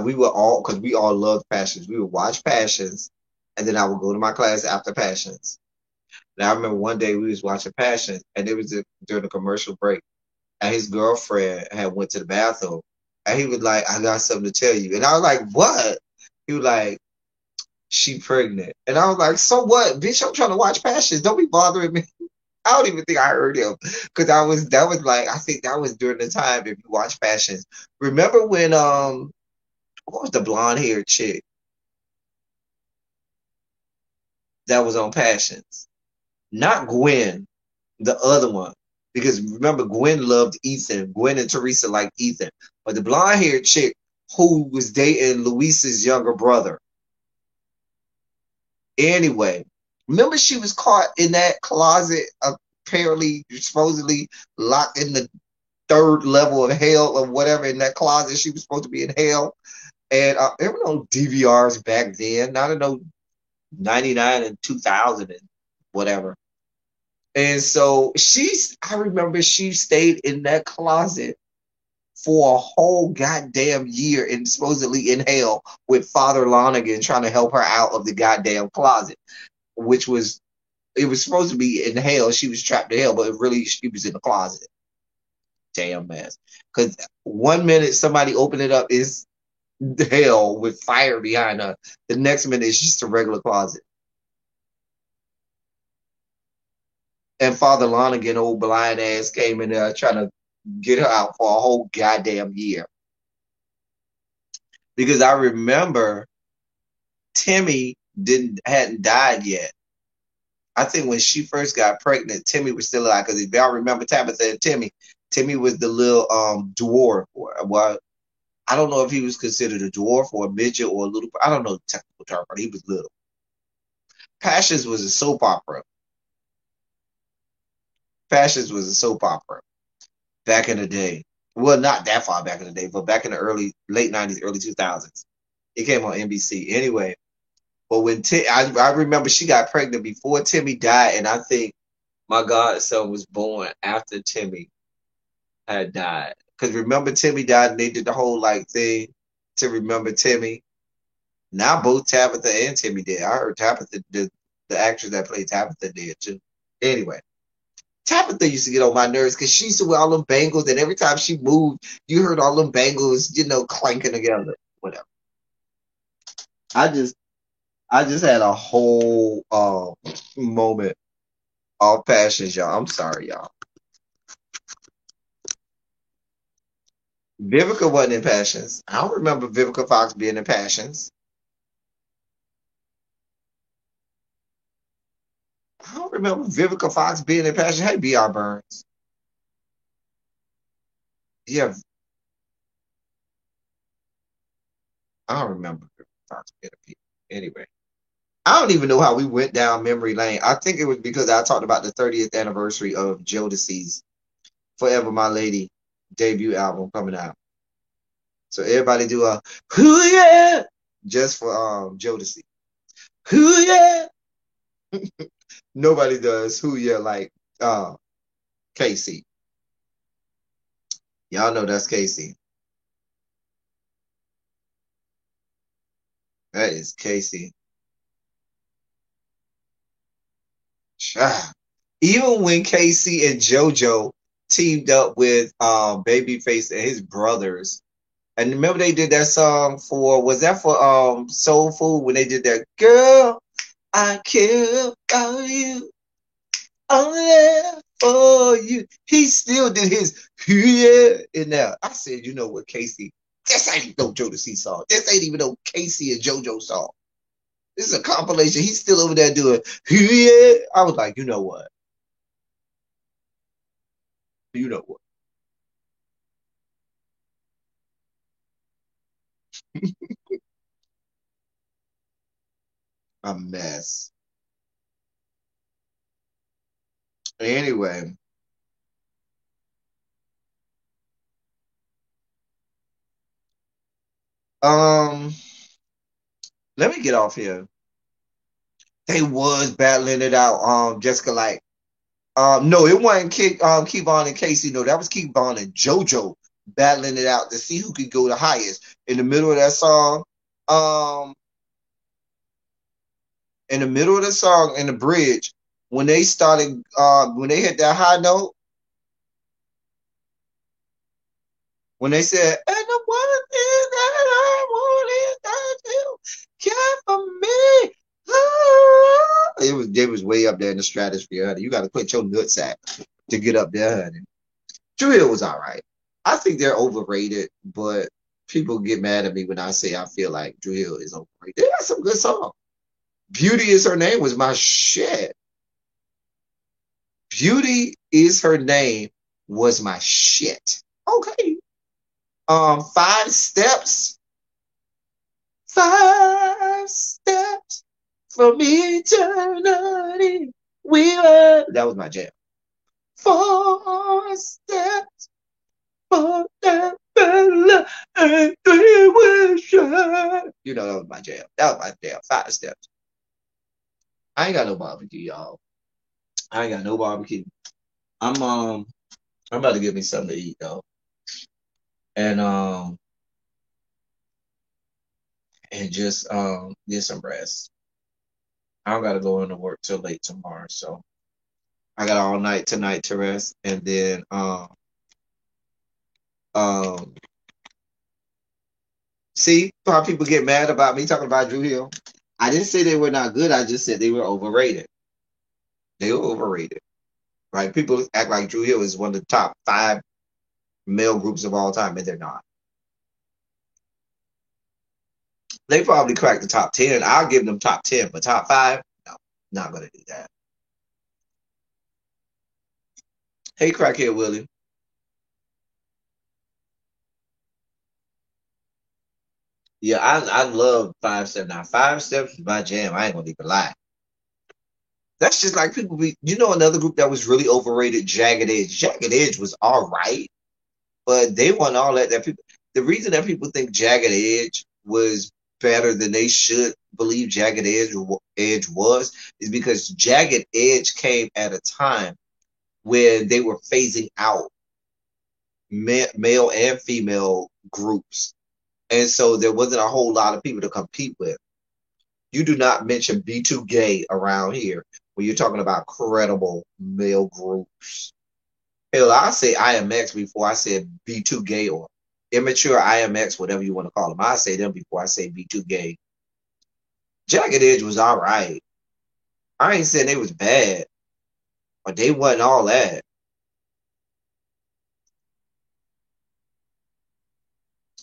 we would all, because we all loved Passions. We would watch Passions, and then I would go to my class after Passions. And I remember one day we was watching Passions, and it was during the commercial break, and his girlfriend had went to the bathroom, and he was like, "I got something to tell you," and I was like, "What?" He was like, "She pregnant," and I was like, "So what, bitch? I'm trying to watch Passions. Don't be bothering me." I don't even think I heard him because that was like I think that was during the time if you watch Passions. Remember when what was the blonde haired chick that was on Passions? Not Gwen, the other one. Because remember Gwen loved Ethan. Gwen and Teresa liked Ethan. But the blonde haired chick who was dating Luis's younger brother. Anyway, remember she was caught in that closet, apparently supposedly locked in the third level of hell or whatever in that closet. She was supposed to be in hell. And there were no DVRs back then. Not in no 99 and 2000 and whatever. And so I remember she stayed in that closet for a whole goddamn year and supposedly in hell with Father Lonigan trying to help her out of the goddamn closet, which was it was supposed to be in hell. She was trapped in hell, but really she was in the closet. Damn mess. Because one minute somebody opened it up is hell with fire behind her. The next minute it's just a regular closet. And Father Lonigan, old blind ass, came in there trying to get her out for a whole goddamn year. Because I remember Timmy hadn't died yet. I think when she first got pregnant, Timmy was still alive. Because if y'all remember Tabitha and Timmy was the little dwarf. Well, I don't know if he was considered a dwarf or a midget or a little. I don't know the technical term, but he was little. Passions was a soap opera. Passions was a soap opera back in the day. Well, not that far back in the day, but back in the late '90s, early 2000s. It came on NBC. Anyway, but when I remember she got pregnant before Timmy died, and I think my godson was born after Timmy had died. Because remember Timmy died, and they did the whole like thing to remember Timmy. Now both Tabitha and Timmy did. I heard Tabitha, the actress that played Tabitha, did too. Anyway, Tabitha used to get on my nerves because she used to wear all them bangles, and every time she moved, you heard all them bangles, clanking together. Whatever. I just I just had a whole moment of passions, y'all. I'm sorry, y'all. Vivica wasn't in Passions. I don't remember Vivica Fox being in Passions. I don't remember Vivica Fox being in Passions. Hey, B.R. Burns. Yeah, I don't remember Vivica Fox being in Anyway, I don't even know how we went down memory lane. I think it was because I talked about the 30th anniversary of Jodeci's Forever My Lady debut album coming out. So everybody do a "Who yeah" just for Jodeci. Who yeah? Nobody does who yeah like Casey. Y'all know that's Casey. That is Casey. Even when Casey and JoJo teamed up with Babyface and his brothers, and remember they did that song was that for Soul Food when they did that girl I care about you only for you. He still did his yeah in there. I said, you know what, Casey? This ain't no Jodeci song. This ain't even no Casey and JoJo song. This is a compilation. He's still over there doing yeah. I was like, you know what? You know what? A mess. Anyway, um, let me get off here. They was battling it out. Jessica like, no, it wasn't Kevon and Casey. No, that was Kevon and JoJo battling it out to see who could go the highest. In the middle of that song, um, in the middle of the song, in the bridge, when they started, when they hit that high note, when they said, "And the one thing that I want is that you care for me." It was way up there in the stratosphere, honey. You got to quit your nutsack to get up there, honey. Dru Hill was all right. I think they're overrated, but people get mad at me when I say I feel like Dru Hill is overrated. They got some good songs. Beauty is Her Name was my shit. Beauty is Her Name was my shit. Okay. Five steps. Five steps from eternity. That was my jam. Four steps for that bella and three wishes. That was my jam. That was my jam. Five steps. I ain't got no barbecue, y'all. I ain't got no barbecue. I'm about to get me something to eat though. and just get some rest. I don't gotta go into work till late tomorrow, so I got all night tonight to rest, and then um see how people get mad about me talking about Drew Hill. I didn't say they were not good. I just said they were overrated. They were overrated. Right? People act like Drew Hill is one of the top 5 male groups of all time, and they're not. They probably cracked the top 10. I'll give them top 10, but top 5, no, not gonna do that. Hey, crackhead Willie. Yeah, I love 5 Step. Now 5 Steps is my jam. I ain't gonna even lie. That's just like people be. You know, another group that was really overrated, Jagged Edge. Jagged Edge was all right, but they weren't all that. That people. The reason that people think Jagged Edge was better than they should believe Edge was is because Jagged Edge came at a time when they were phasing out male and female groups, and so there wasn't a whole lot of people to compete with. You do not mention B2Gay around here when you're talking about credible male groups. Hell, I say IMX before I said B2Gay or immature IMX, whatever you want to call them. I say them before I say B2Gay. Jagged Edge was all right. I ain't saying they was bad, but they wasn't all that.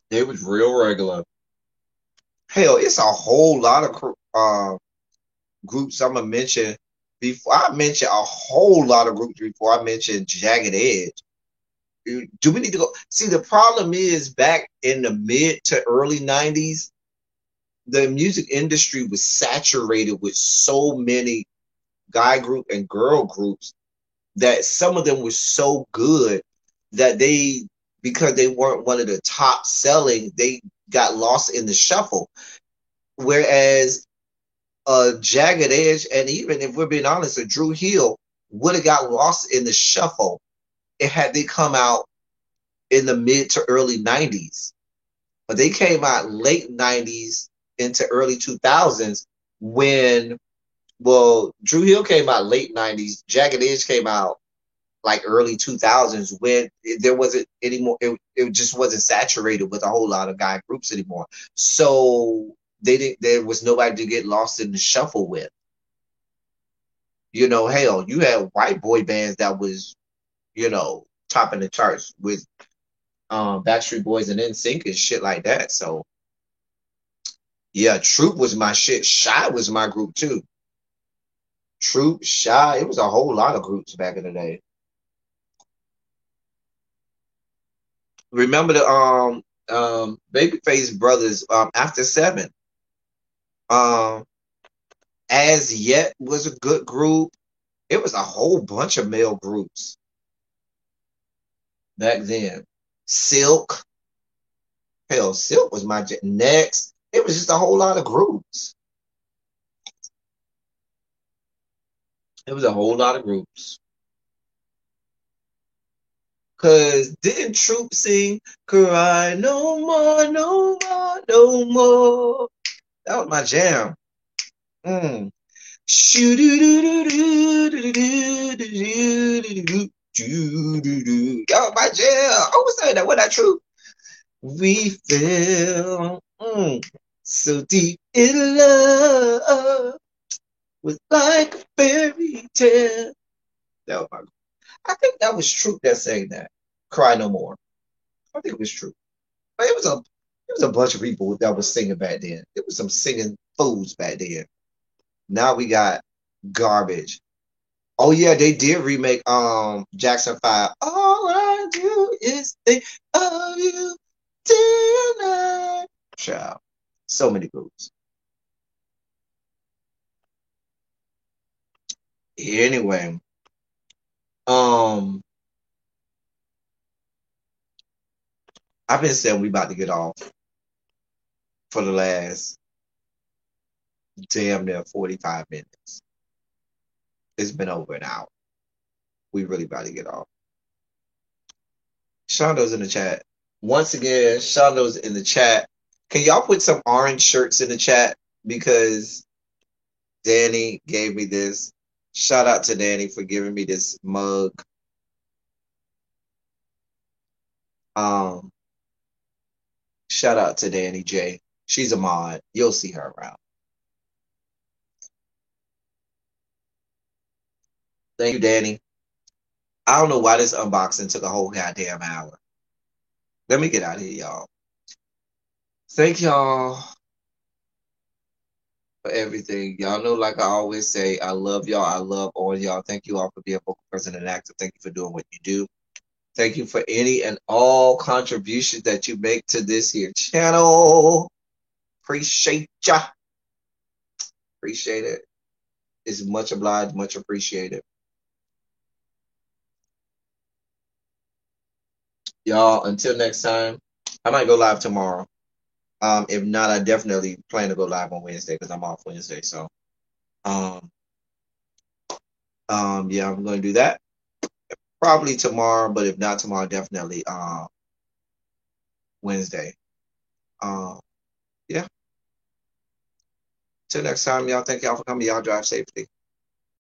They was real regular. Hell, it's a whole lot of groups I'm gonna mention before I mention a whole lot of groups before I mention Jagged Edge. Do we need to go? See, the problem is back in the mid to early 90s, the music industry was saturated with so many guy group and girl groups that some of them were so good that because they weren't one of the top selling, they got lost in the shuffle. Whereas Jagged Edge, and even if we're being honest, a Drew Hill would have got lost in the shuffle had they come out in the mid to early 90s. But they came out late 90s into early 2000s when, well, Drew Hill came out late 90s. Jagged Edge came out like early 2000s when there wasn't anymore. It just wasn't saturated with a whole lot of guy groups anymore. So there was nobody to get lost in the shuffle with. You know, hell, you had white boy bands that was, topping the charts with Backstreet Boys and NSYNC and shit like that. So yeah, Troop was my shit. Shy was my group too. Troop, Shy, it was a whole lot of groups back in the day. Remember the Babyface Brothers After Seven. Um As Yet was a good group. It was a whole bunch of male groups back then. Silk, hell, Silk was my next. It was just a whole lot of groups. It was a whole lot of groups. Cause didn't Troop sing "Cry No More, No More, No More"? That was my jam. Mm. That was my jam. I was saying that. What that Troop? We fell so deep in love, was like a fairy tale. That was my. I think that was Troop that sang that. Cry No More. I think it was Troop. But it was a bunch of people that was singing back then. It was some singing fools back then. Now we got garbage. Oh yeah, they did remake Jackson 5. All I do is think of you tonight. Child. So many groups. Anyway, um I've been saying we about to get off for the last damn near 45 minutes. It's been over an hour. We really about to get off. Shondo's in the chat. Once again, Shondo's in the chat. Can y'all put some orange shirts in the chat? Because Danny gave me this. Shout out to Danny for giving me this mug. Um, Shout out to Danny J. She's a mod. You'll see her around. Thank you, Danny. I don't know why this unboxing took a whole goddamn hour. Let me get out of here, y'all. Thank y'all for everything. Y'all know, like I always say, I love y'all. I love all y'all. Thank you all for being vocal, present, and active. Thank you for doing what you do. Thank you for any and all contributions that you make to this here channel. Appreciate ya. Appreciate it. It's much obliged, much appreciated. Y'all, until next time, I might go live tomorrow. If not, I definitely plan to go live on Wednesday because I'm off Wednesday. So, um, yeah, I'm going to do that probably tomorrow, but if not tomorrow, definitely Wednesday. Um, yeah. Till next time, y'all. Thank y'all for coming. Y'all drive safely.